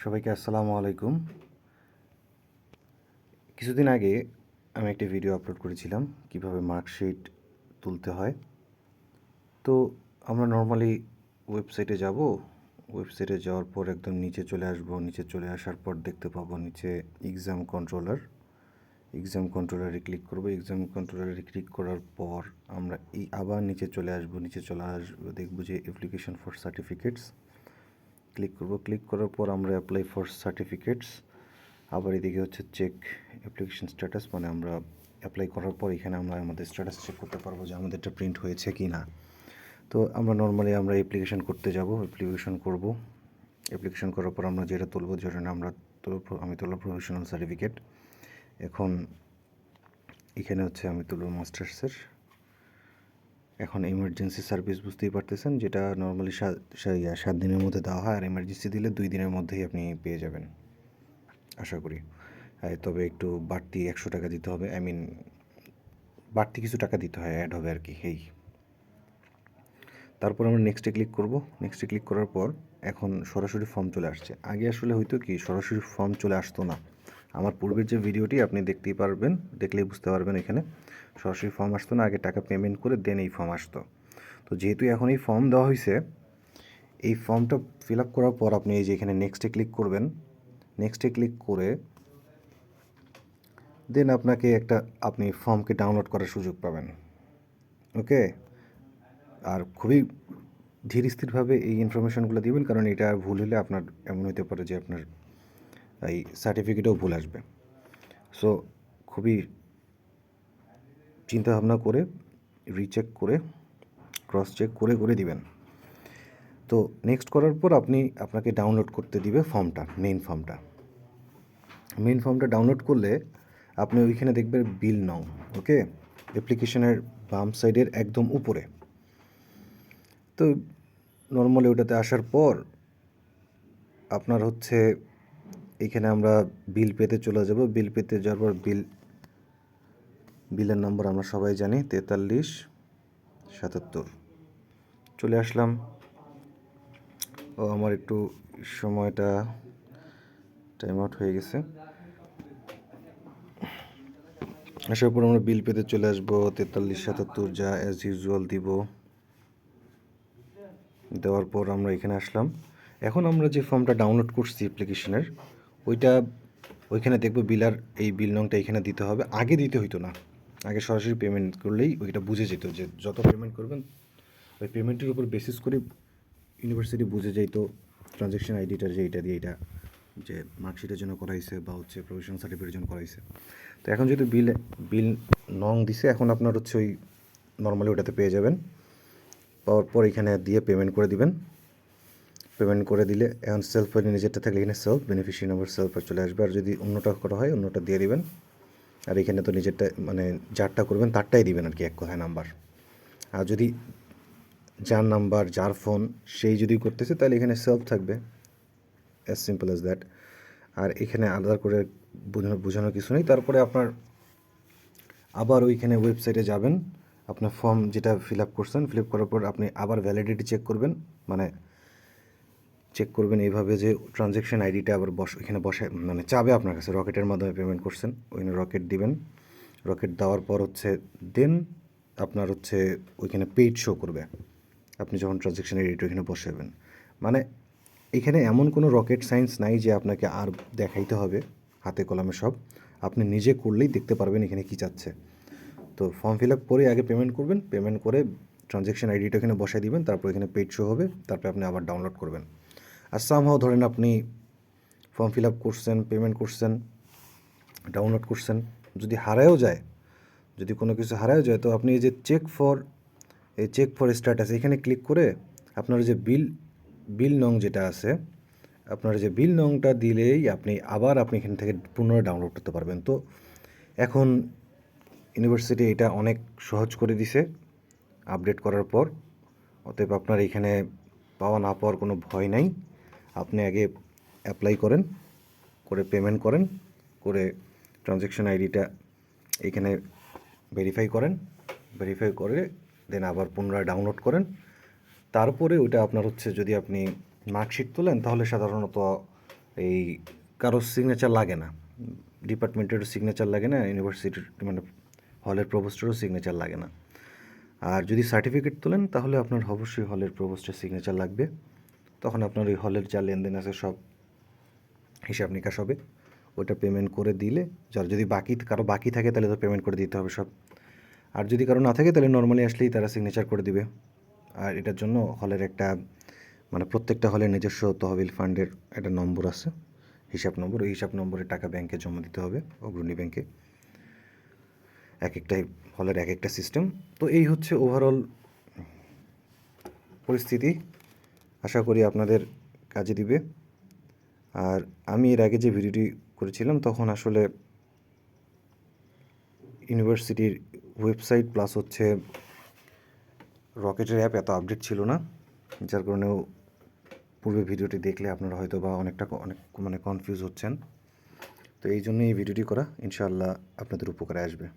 সবাইকে আসসালামু আলাইকুম। কিছুদিন আগে আমি একটি ভিডিও আপলোড করেছিলাম কিভাবে মার্কশিট তুলতে হয়। তো আমরা নর্মালি ওয়েবসাইটে যাব, ওয়েবসাইটে যাওয়ার পর একদম নিচে চলে আসব। নিচে চলে আসার পর দেখতে পাবো নিচে এক্সাম কন্ট্রোলারে ক্লিক করব। এক্সাম কন্ট্রোলারে ক্লিক করার পর আমরা আবার নিচে চলে আসব। দেখব যে অ্যাপ্লিকেশন ফর সার্টিফিকেটস ক্লিক করব। ক্লিক করার পর আমরা অ্যাপ্লাই ফর সার্টিফিকেটস, আবার এদিকে হচ্ছে চেক অ্যাপ্লিকেশন স্ট্যাটাস, মানে আমরা অ্যাপ্লাই করার পর এখানে আমরা আমাদের স্ট্যাটাস চেক করতে পারবো যে আমাদেরটা প্রিন্ট হয়েছে কি না। তো আমরা নর্মালি অ্যাপ্লিকেশন করতে যাব, অ্যাপ্লিকেশন করব। অ্যাপ্লিকেশন করার পর আমরা যেটা তুলবো, যেটা আমি তুলব প্রফেশনাল সার্টিফিকেট। এখন এখানে হচ্ছে আমি তুলব মাস্টার্সের। এখন এমার্জেন্সি সার্ভিস বুঝতেই পারতেছেন, যেটা নর্মালি 7 দিনের মধ্যে দেওয়া হয়, আর এমার্জেন্সি দিলে 2 দিনের মধ্যেই আপনি পেয়ে যাবেন আশা করি। তবে একটু বাড়তি 100 টাকা দিতে হবে, বাড়তি কিছু টাকা দিতে হয়, অ্যাড হবে আর কি। তারপর আমরা নেক্সটে ক্লিক করব। নেক্সটে ক্লিক করার পর এখন সরাসরি ফর্ম চলে আসছে। আগে আসলে হয়তো কি সরাসরি ফর্ম চলে আসতো না। আমার পূর্বের যে ভিডিওটি আপনি দেখতেই পারবেন, দেখলেই বুঝতে পারবেন এখানে সরাসরি ফর্ম আসতো না। আগে টাকা পেমেন্ট করে দেন এই ফর্ম আসতো। তো যেহেতু এখন এই ফর্ম দেওয়া হয়েছে, এই ফর্মটা ফিল আপ করার পর আপনি এই যে এখানে নেক্সটে ক্লিক করবেন। নেক্সটে ক্লিক করে দেন আপনি ফর্মকে ডাউনলোড করার সুযোগ পাবেন। ওকে, আর খুবই ধীর স্থিরভাবে এই ইনফরমেশনগুলো দিবেন, কারণ এটা ভুল হলে আপনার এমন হতে পারে যে আপনার এই সার্টিফিকেটেও ভুল আসবে। সো খুবই চিন্তাভাবনা করে, রিচেক করে, ক্রস চেক করে করে দিবেন। তো নেক্সট করার পর আপনাকে ডাউনলোড করতে দিবে ফর্মটা, মেইন ফর্মটা ডাউনলোড করলে আপনি ওইখানে দেখবেন বিল নং। ওকে, অ্যাপ্লিকেশনের বাম সাইডের একদম উপরে। তো নর্মালি ওটাতে আসার পর আপনার হচ্ছে এখানে আমরা বিল পেতে চলে যাব। বিল পেতে যাওয়ার পর বিলের নম্বর আমরা সবাই জানি 4377। চলে আসলাম। আমার একটু সময়টা টাইম আউট হয়ে গেছে। আসার পর আমরা বিল পেতে চলে আসবো 4377, যা অ্যাজ ইউজুয়াল দিব। দেওয়ার পর আমরা এখানে আসলাম। এখন আমরা যে ফর্মটা ডাউনলোড করছি অ্যাপ্লিকেশনের, ওইখানে দেখবো এই বিল নংটা এখানে দিতে হবে। আগে দিতে হইতো না, আগে সরাসরি পেমেন্ট করলেই ওইটা বুঝে যেত যে যত পেমেন্ট করবেন ওই পেমেন্টের উপর বেসিস করে ইউনিভার্সিটি বুঝে যেত ট্রানজ্যাকশন আইডিটা যে এটা দিয়ে এটা যে মার্কশিটের জন্য করা হয়েছে বা হচ্ছে প্রফেশনাল সার্টিফিকেটের জন্য করা হয়েছে। তো এখন যেহেতু বিল নং দিছে, এখন আপনার হচ্ছে ওই নর্মালি ওটাতে পেয়ে যাবেন। পাওয়ার পর এখানে দিয়ে পেমেন্ট করে দিবেন। পেমেন্ট করে দিলে এখন সেলফ নিজেরটা থাকলে এখানে সেলফ বেনিফিশিয়ারি নাম্বার সেলফ চলে আসবে। আর যদি অন্যটা করা হয় অন্যটা দিয়ে দিবেন। আর এখানে তো নিজেরটা মানে যারটা করবেন তারটাই দিবেন আর কি, এক কথায় নাম্বার। আর যদি যার নাম্বার যার ফোন সেই যদি করতেছে তাহলে এখানে সেলফ থাকবে, অ্যাজ সিম্পল অ্যাজ দ্যাট। আর এখানে আলাদা করে বোঝানোর কিছু নেই। তারপরে আপনার আবার ওইখানে ওয়েবসাইটে যাবেন, আপনার ফর্ম যেটা ফিল আপ করছেন, ফিল আপ করার পর আপনি আবার ভ্যালিডিটি চেক করবেন। মানে চেক করবেন এইভাবে যে ট্রানজ্যাকশন আইডিটা আবার এখানে মানে চাবে আপনার কাছে, রকেটের মাধ্যমে পেমেন্ট করছেন, ওইখানে রকেট দিবেন। রকেট দেওয়ার পর হচ্ছে দেন আপনার হচ্ছে ওইখানে পেইড শো করবে আপনি যখন ট্রানজ্যাকশন আইডিটা ওইখানে বসাবেন। মানে এখানে এমন কোনো রকেট সায়েন্স নাই যে আপনাকে আর দেখাইতে হবে হাতে কলমে সব। আপনি নিজে করলেই দেখতে পারবেন এখানে কী চাচ্ছে। তো ফর্ম ফিল আপ করে আগে পেমেন্ট করবেন, পেমেন্ট করে ট্রানজ্যাকশন আইডিটা এখানে বসাই দিবেন, তারপর এখানে পেইড শো হবে, তারপরে আপনি আবার ডাউনলোড করবেন। আর সামহাও ধরেন আপনি ফর্ম ফিল আপ করছেন, পেমেন্ট করছেন, ডাউনলোড করছেন, যদি হারায়ও যায়, যদি কোনো কিছু হারায়ও যায়, তো আপনি এই যে চেক ফর স্ট্যাটাস এখানে ক্লিক করে আপনার যে বিল নং যেটা আছে, আপনার যে বিল নংটা দিলেই আপনি এখান থেকে পুনরায় ডাউনলোড করতে পারবেন। তো এখন ইউনিভার্সিটি এটা অনেক সহজ করে দিছে আপডেট করার পর। অতএব আপনার এখানে পাওয়া না পাওয়ার কোনো ভয় নাই। আপনি আগে অ্যাপ্লাই করেন, করে পেমেন্ট করেন, করে ট্রানজ্যাকশন আইডিটা এখানে ভেরিফাই করে দেন আবার পুনরায় ডাউনলোড করেন। তারপরে ওটা আপনার হচ্ছে যদি আপনি মার্কশিট তোলেন তাহলে সাধারণত এই কারোর সিগনেচার লাগে না, ডিপার্টমেন্টেরও সিগনেচার লাগে না, ইউনিভার্সিটির মানে হলের প্রভোস্টেরও সিগনেচার লাগে না। আর যদি সার্টিফিকেট তোলেন তাহলে আপনার অবশ্যই হলের প্রভোস্টের সিগনেচার লাগবে। তখন আপনার ওই হলের যা লেনদেন আছে সব হিসাব নিকাশ হবে, ওটা পেমেন্ট করে দিলে, যার যদি কারো বাকি থাকে তাহলে তো পেমেন্ট করে দিতে হবে সব। আর যদি কারো না থাকে তাহলে নর্মালি আসলেই তারা সিগনেচার করে দিবে। আর এটার জন্য হলের একটা মানে প্রত্যেকটা হলের নিজস্ব তহবিল ফান্ডের একটা নম্বর আছে, হিসাব নম্বর, ওই হিসাব নম্বরে টাকা ব্যাংকে জমা দিতে হবে, অগ্রণী ব্যাংকে। এক একটা হলের এক একটা সিস্টেম। তো এই হচ্ছে ওভারঅল পরিস্থিতি, আশা করি আপনাদের কাজে দিবে। আর আমি এর আগে যে ভিডিওটি করেছিলাম তখন আসলে ইউনিভার্সিটির ওয়েবসাইট প্লাস হচ্ছে রকেটের অ্যাপ এত আপডেট ছিল না, যার কারণেও পূর্বে ভিডিওটি দেখলে আপনারা হয়তো বা অনেক মানে কনফিউজ হচ্ছেন। তো এই জন্যই এই ভিডিওটি করা, ইনশাআল্লাহ আপনাদের উপকারে আসবে।